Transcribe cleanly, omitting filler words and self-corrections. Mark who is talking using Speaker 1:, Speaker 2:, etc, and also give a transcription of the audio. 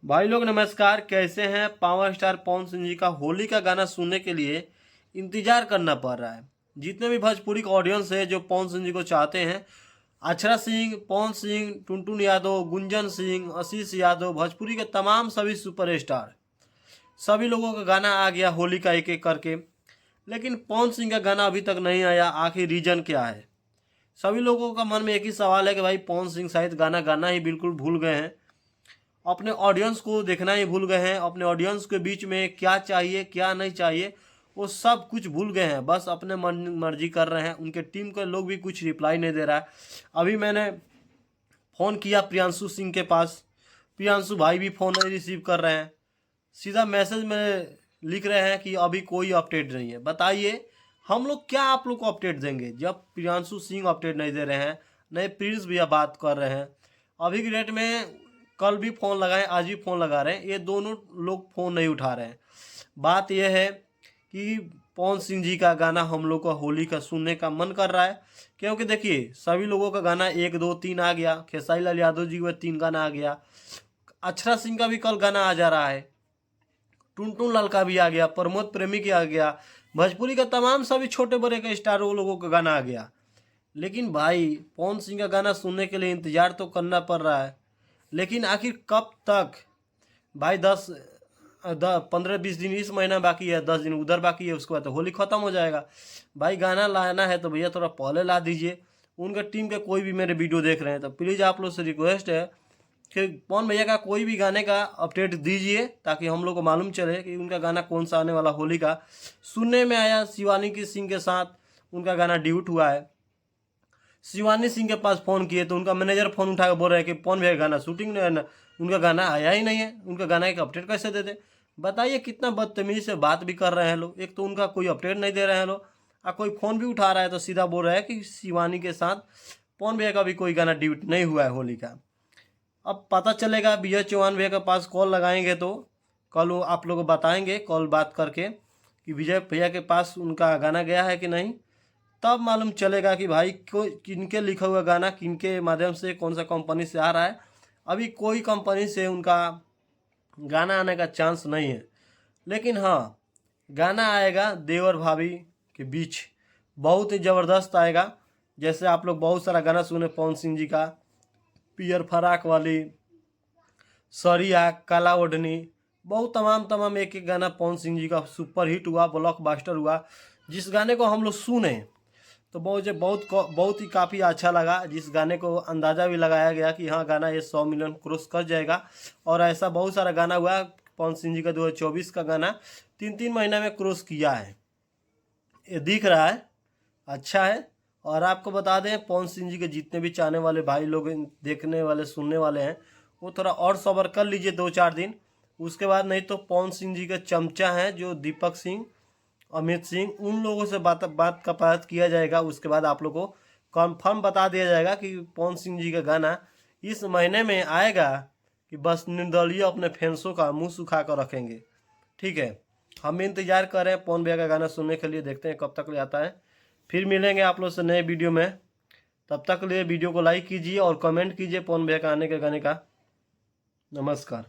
Speaker 1: भाई लोग नमस्कार, कैसे हैं। पावर स्टार पवन सिंह जी का होली का गाना सुनने के लिए इंतजार करना पड़ रहा है। जितने भी भोजपुरी का ऑडियंस है जो पवन सिंह जी को चाहते हैं, अक्षरा सिंह, पवन सिंह, टुनटुन यादव, गुंजन सिंह, आशीष यादव, भोजपुरी के तमाम सभी सुपरस्टार, सभी लोगों का गाना आ गया होली का एक एक करके। लेकिन पवन सिंह का गाना अभी तक नहीं आया। आखिर रीजन क्या है? सभी लोगों का मन में एक ही सवाल है कि भाई पवन सिंह शायद गाना गाना ही बिल्कुल भूल गए हैं, अपने ऑडियंस को देखना ही भूल गए हैं। अपने ऑडियंस के बीच में क्या चाहिए क्या नहीं चाहिए वो सब कुछ भूल गए हैं। बस अपने मन मर्जी कर रहे हैं। उनके टीम के लोग भी कुछ रिप्लाई नहीं दे रहा है। अभी मैंने फ़ोन किया प्रियांशु सिंह के पास, प्रियांशु भाई भी फ़ोन नहीं रिसीव कर रहे हैं। सीधा मैसेज में लिख रहे हैं कि अभी कोई अपडेट नहीं है। बताइए हम लोग क्या आप लोग को अपडेट देंगे जब प्रियांशु सिंह अपडेट नहीं दे रहे हैं, नहीं प्रिंस भैया बात कर रहे हैं। अभी की डेट में कल भी फ़ोन लगाए, आज भी फ़ोन लगा रहे हैं, ये दोनों लोग फ़ोन नहीं उठा रहे हैं। बात यह है कि पवन सिंह जी का गाना हम लोग को होली का सुनने का मन कर रहा है। क्योंकि देखिए सभी लोगों का गाना 1 2 3 आ गया। खेसारी लाल यादव जी का 3 गाना आ गया। अक्षरा सिंह का भी कल गाना आ जा रहा है। टुनटुन लाल का भी आ गया। प्रमोद प्रेमी का आ गया। भोजपुरी का तमाम सभी छोटे बड़े के स्टारों लोगों का गाना आ गया। लेकिन भाई पवन सिंह का गाना सुनने के लिए इंतज़ार तो करना पड़ रहा है। लेकिन आखिर कब तक? भाई 15-20 दिन इस महीना बाकी है, 10 दिन उधर बाकी है, उसके बाद तो होली ख़त्म हो जाएगा। भाई गाना लाना है तो भैया थोड़ा पहले ला दीजिए। उनके टीम के कोई भी मेरे वीडियो देख रहे हैं तो प्लीज़ आप लोग से रिक्वेस्ट है कि पवन भैया का कोई भी गाने का अपडेट दीजिए, ताकि हम लोग को मालूम चले कि उनका गाना कौन सा आने वाला होली का। सुनने में आया शिवानी की सिंह के साथ उनका गाना ड्यूट हुआ है। शिवानी सिंह के पास फ़ोन किए तो उनका मैनेजर फ़ोन उठा कर बोल रहे हैं कि पवन भैया गाना शूटिंग नहीं है ना, उनका गाना आया ही नहीं है। उनका गाना एक अपडेट कैसे दे दे? बताइए कितना बदतमीज़ी से बात भी कर रहे हैं लोग। एक तो उनका कोई अपडेट नहीं दे रहे हैं लोग, और कोई फ़ोन भी उठा रहा है तो सीधा बोल रहा है कि शिवानी के साथ पवन भैया का भी कोई गाना ड्यूट नहीं हुआ है होली का। अब पता चलेगा, विजय चौहान भैया के पास कॉल लगाएंगे तो कल वो आप लोग को बताएंगे कॉल बात करके कि विजय भैया के पास उनका गाना गया है कि नहीं। तब मालूम चलेगा कि भाई किनके लिखा हुआ गाना किनके माध्यम से कौन सा कंपनी से आ रहा है। अभी कोई कंपनी से उनका गाना आने का चांस नहीं है। लेकिन हाँ, गाना आएगा देवर भाभी के बीच, बहुत ही ज़बरदस्त आएगा। जैसे आप लोग बहुत सारा गाना सुने पवन सिंह जी का, पियर फराक वाली, सरिया, काला ओढ़नी, बहुत तमाम एक एक गाना पवन सिंह जी का सुपर हिट हुआ, ब्लॉकबस्टर हुआ। जिस गाने को हम लोग सुने तो मुझे बहुत ही काफ़ी अच्छा लगा। जिस गाने को अंदाज़ा भी लगाया गया कि हाँ गाना ये 100 मिलियन क्रॉस कर जाएगा। और ऐसा बहुत सारा गाना हुआ। पवन सिंह जी का 2024 का गाना 3-3 महीना में क्रॉस किया है, ये दिख रहा है, अच्छा है। और आपको बता दें पवन सिंह जी के जितने भी चाहने वाले भाई लोग, देखने वाले सुनने वाले हैं, वो थोड़ा और सब्र कर लीजिए 2-4 दिन। उसके बाद नहीं तो पवन सिंह जी के चमचा हैं जो दीपक सिंह, अमित सिंह, उन लोगों से बात किया जाएगा। उसके बाद आप लोग को कन्फर्म बता दिया जाएगा कि पवन सिंह जी का गाना इस महीने में आएगा कि बस निर्दलीय अपने फैंसों का मुंह सुखा कर रखेंगे। ठीक है, हम भी इंतजार कर रहे हैं पवन भैया का गाना सुनने के लिए। देखते हैं कब तक ले आता है। फिर मिलेंगे आप लोग से नए वीडियो में। तब तक के लिए वीडियो को लाइक कीजिए और कमेंट कीजिए पवन भैया का आने के गाने का। नमस्कार।